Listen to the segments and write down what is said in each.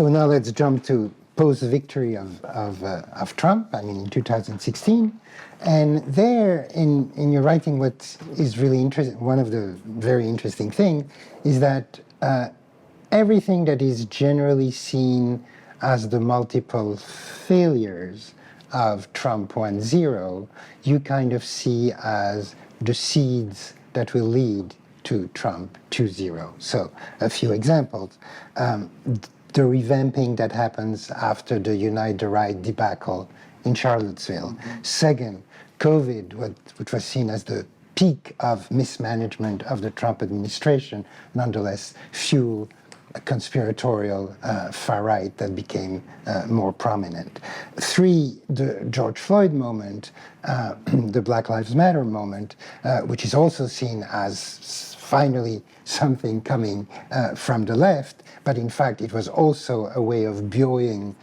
So now let's jump to post-victory of Trump, in 2016. And there, in your writing, what is really interesting, one of the very interesting things, is that everything that is generally seen as the multiple failures of Trump 1.0, you kind of see as the seeds that will lead to Trump 2.0. So a few examples. The revamping that happens after the Unite the Right debacle in Charlottesville. Mm-hmm. Second, COVID, which was seen as the peak of mismanagement of the Trump administration, nonetheless fueled a conspiratorial far right that became more prominent. Three, the George Floyd moment, the Black Lives Matter moment, which is also seen as finally something coming from the left, but in fact it was also a way of buoying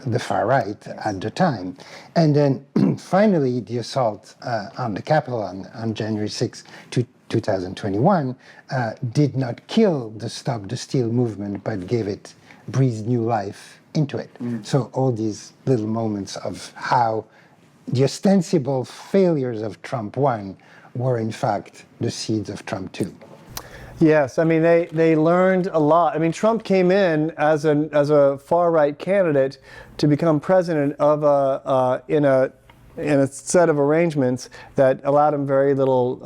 the far right at the time. And then finally the assault on the Capitole on January 6, 2021 did not kill the Stop the Steal movement, but breathed new life into it. Mm. So all these little moments of how the ostensible failures of Trump 1 were in fact the seeds of Trump 2. Yes, they learned a lot. Trump came in as a far right candidate to become president of in a set of arrangements that allowed him very little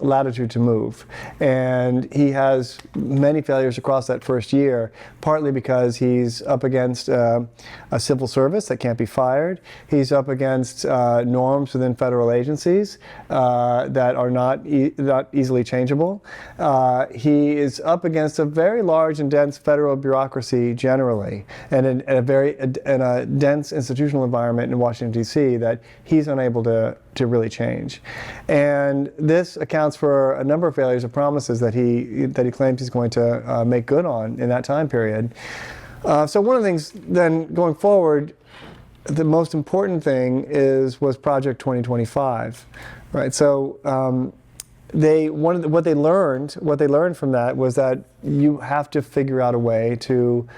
latitude to move. And he has many failures across that first year, partly because he's up against a civil service that can't be fired. He's up against norms within federal agencies that are not easily changeable. He is up against a very large and dense federal bureaucracy generally, and a dense institutional environment in Washington, D.C. that he's unable to really change. And this accounts for a number of failures of promises that he claims he's going to make good on in that time period. So one of the things then going forward, the most important thing was Project 2025, right? So what they learned from that was that you have to figure out a way to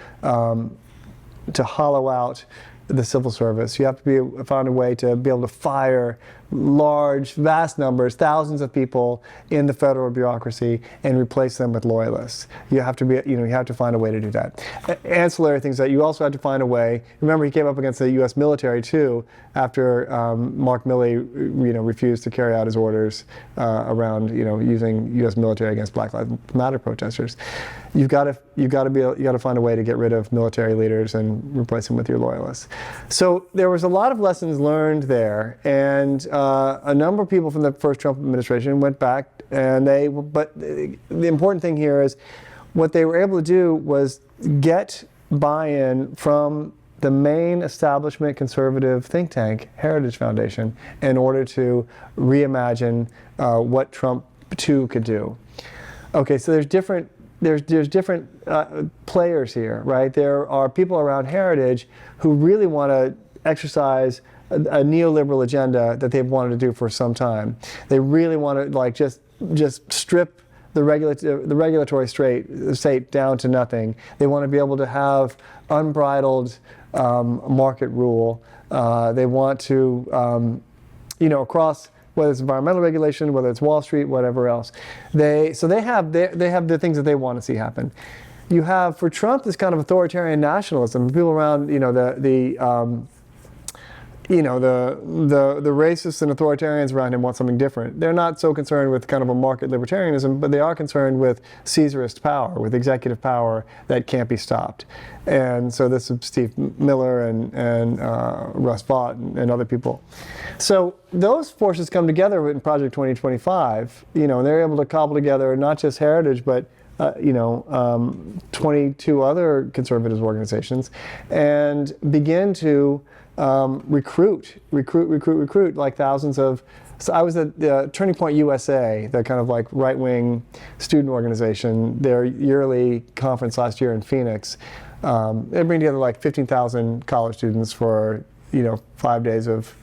hollow out the civil service. You have to find a way to be able to fire vast numbers, thousands of people in the federal bureaucracy and replace them with loyalists. You have to find a way to do that. Ancillary things that you also have to find a way. Remember, he came up against the U.S. military too, after Mark Milley, refused to carry out his orders around, using U.S. military against Black Lives Matter protesters. You've got to find a way to get rid of military leaders and replace them with your loyalists. So there was a lot of lessons learned there, and a number of people from the first Trump administration went back, but the important thing here is what they were able to do was get buy-in from the main establishment conservative think tank, Heritage Foundation, in order to reimagine what Trump 2 could do. Okay, so there's different players here, right? There are people around Heritage who really want to exercise a neoliberal agenda that they've wanted to do for some time. They really want to just strip the regulatory state down to nothing. They want to be able to have unbridled market rule. They want to, across, whether it's environmental regulation, whether it's Wall Street, whatever else. They have the things that they want to see happen. You have, for Trump, this kind of authoritarian nationalism. People around, the racists and authoritarians around him want something different. They're not so concerned with kind of a market libertarianism, but they are concerned with Caesarist power, with executive power that can't be stopped. And so this is Steve Miller and Russ Vought and other people. So those forces come together in Project 2025, and they're able to cobble together not just Heritage, but 22 other conservative organizations, and begin to recruit like thousands of. So I was at the Turning Point USA, the kind of like right-wing student organization, their yearly conference last year in Phoenix. They bring together like 15,000 college students for 5 days of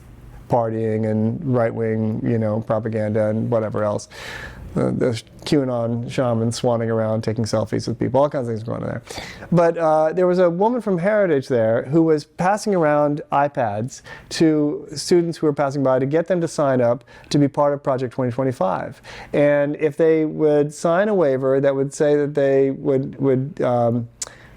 partying and right-wing propaganda and whatever else. the QAnon shamans swanning around, taking selfies with people, all kinds of things going on there. But there was a woman from Heritage there who was passing around iPads to students who were passing by to get them to sign up to be part of Project 2025. And if they would sign a waiver that would say that they would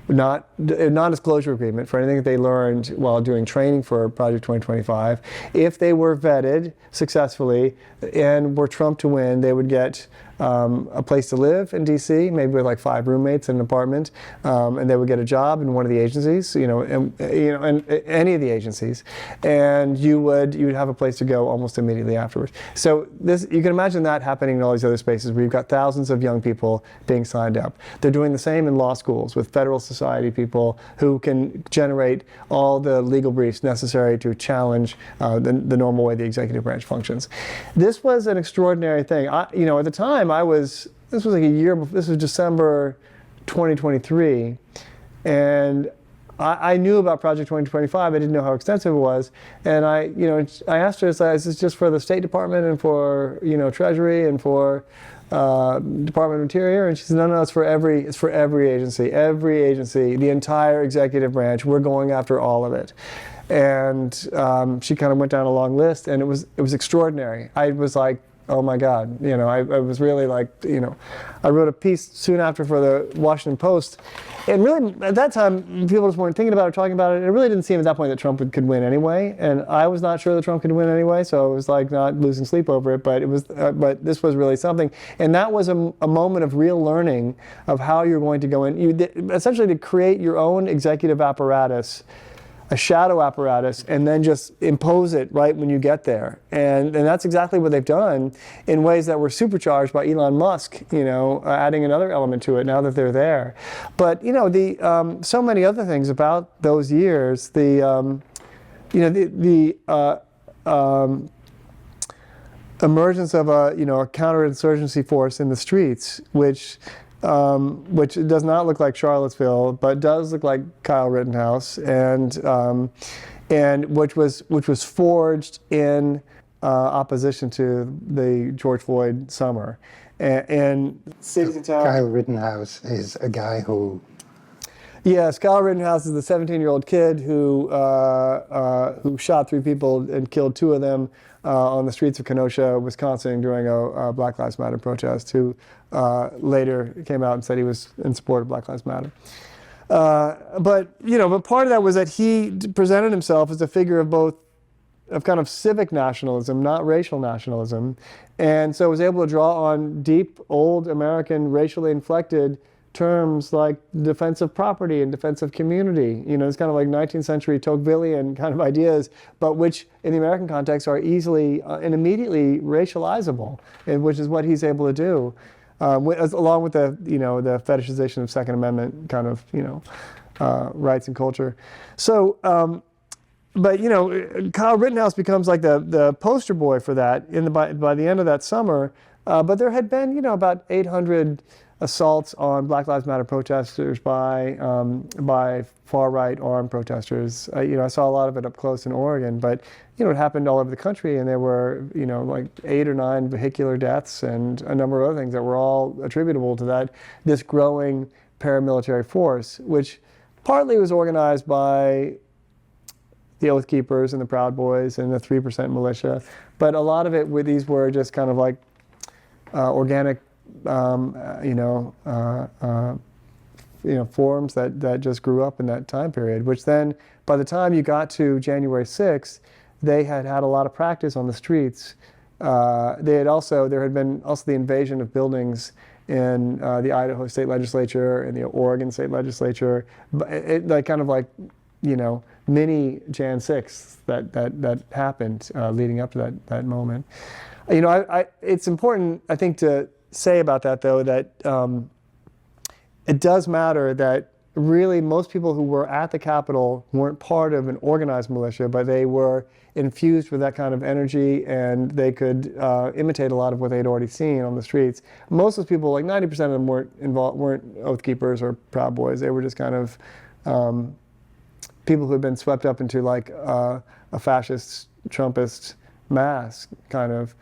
not a non-disclosure agreement for anything that they learned while doing training for Project 2025. If they were vetted successfully and were Trump to win, they would get a place to live in DC, maybe with like 5 roommates in an apartment, and they would get a job in one of the agencies, and any of the agencies, and you would have a place to go almost immediately afterwards. So you can imagine that happening in all these other spaces where you've got thousands of young people being signed up. They're doing the same in law schools with Federal Society people who can generate all the legal briefs necessary to challenge the normal way the executive branch functions. This was an extraordinary thing. At the time, this was like a year before, this was December 2023, and I knew about Project 2025. I didn't know how extensive it was, and I asked her, is this just for the State Department and for Treasury and for Department of Interior? And she said, no, it's for every agency, the entire executive branch. We're going after all of it. And she kind of went down a long list, and it was extraordinary. I was like, oh my God, I was really like, I wrote a piece soon after for the Washington Post, and really at that time people just weren't thinking about it, talking about it. It really didn't seem at that point that Trump could win anyway, and I was not sure that Trump could win anyway, so it was like not losing sleep over it. But but this was really something, and that was a moment of real learning of how you're going to go in, essentially to create your own executive apparatus, a shadow apparatus, and then just impose it right when you get there. And that's exactly what they've done in ways that were supercharged by Elon Musk, adding another element to it now that they're there. But, so many other things about those years, the emergence of a counterinsurgency force in the streets, which does not look like Charlottesville, but does look like Kyle Rittenhouse, and which was forged in opposition to the George Floyd summer, and cities and towns. Kyle Rittenhouse is a guy who. Yes, Kyle Rittenhouse is the 17-year-old kid who shot 3 people and killed 2 of them on the streets of Kenosha, Wisconsin, during a Black Lives Matter protest, who later came out and said he was in support of Black Lives Matter. But part of that was that he presented himself as a figure of kind of civic nationalism, not racial nationalism, and so was able to draw on deep, old American, racially inflected terms like defense of property and defense of community. It's kind of like 19th century Tocquevillian kind of ideas, but which in the American context are easily and immediately racializable, which is what he's able to do, along with the the fetishization of Second Amendment kind of rights and culture. So, but Kyle Rittenhouse becomes like the poster boy for that by the end of that summer. But there had been about 800 assaults on Black Lives Matter protesters by far-right armed protesters. I saw a lot of it up close in Oregon, but it happened all over the country, and there were like 8 or 9 vehicular deaths and a number of other things that were all attributable to this growing paramilitary force, which partly was organized by the Oath Keepers and the Proud Boys and the 3% militia, but a lot of these were just kind of like organic forums that just grew up in that time period, which then by the time you got to January 6th, they had a lot of practice on the streets. There had been also the invasion of buildings in the Idaho state legislature and the Oregon state legislature, mini Jan 6th that happened leading up to that moment. It's important, I think, to say about that, though, that it does matter that really most people who were at the Capitol weren't part of an organized militia, but they were infused with that kind of energy, and they could imitate a lot of what they'd already seen on the streets. Most of those people, like 90% of them, weren't Oath Keepers or Proud Boys. They were just kind of people who had been swept up into like a fascist, Trumpist mass kind of.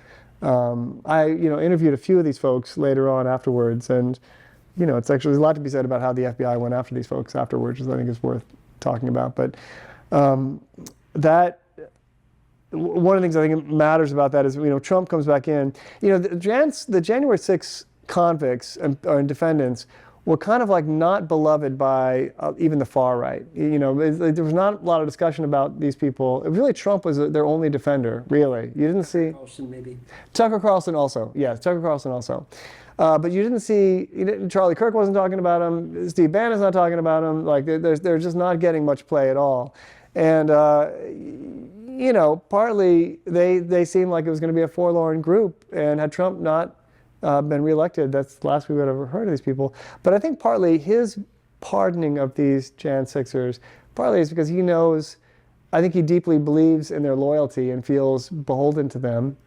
I interviewed a few of these folks later on afterwards, and it's actually, there's a lot to be said about how the FBI went after these folks afterwards, which I think is worth talking about. But one of the things I think matters about that is, Trump comes back in. The January 6th convicts and defendants were kind of like not beloved by even the far right. There was not a lot of discussion about these people. Really, Trump was their only defender, really. You didn't see... Carlson, maybe. Tucker Carlson also. Yes, Tucker Carlson also. But you didn't see... Charlie Kirk wasn't talking about him. Steve Bannon's not talking about him. Like, they're just not getting much play at all. And, partly they seemed like it was going to be a forlorn group. And had Trump not been reelected, that's the last we would have ever heard of these people. But I think partly his pardoning of these Jan 6ers, partly is because he knows, I think he deeply believes in their loyalty and feels beholden to them.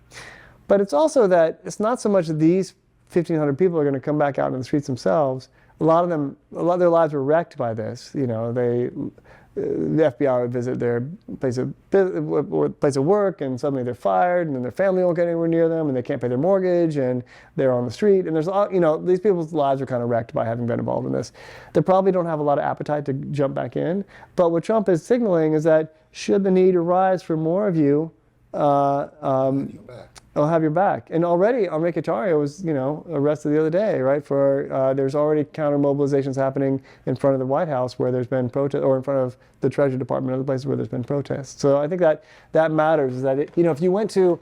But it's also that it's not so much that these 1,500 people are going to come back out in the streets themselves. A lot of their lives were wrecked by this. The FBI would visit their place of work, and suddenly they're fired, and then their family won't get anywhere near them, and they can't pay their mortgage, and they're on the street. And there's these people's lives are kind of wrecked by having been involved in this. They probably don't have a lot of appetite to jump back in. But what Trump is signaling is that should the need arise for more of you, I'll have your back. And already, Enrique Tarrio was, arrested the other day, right? For there's already counter mobilizations happening in front of the White House where there's been protest, or in front of the Treasury Department, other places where there's been protests. So I think that matters. Is that if you went to,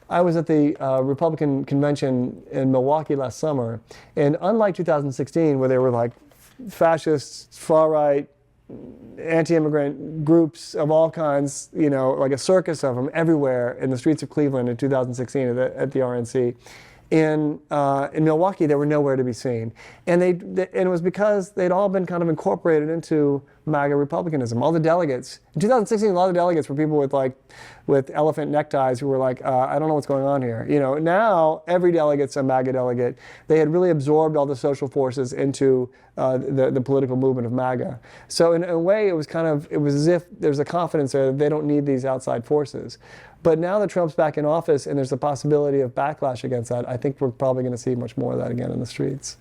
I was at the Republican convention in Milwaukee last summer, and unlike 2016, where there were like fascists, far right, anti-immigrant groups of all kinds, like a circus of them everywhere in the streets of Cleveland in 2016 at the RNC. In Milwaukee, they were nowhere to be seen. And it was because they'd all been kind of incorporated into MAGA Republicanism. All the delegates, in 2016, a lot of the delegates were people with elephant neckties who were like, I don't know what's going on here. Now every delegate's a MAGA delegate. They had really absorbed all the social forces into the political movement of MAGA. So in a way, it was as if there's a confidence there that they don't need these outside forces. But now that Trump's back in office and there's a possibility of backlash against that, I think we're probably going to see much more of that again in the streets.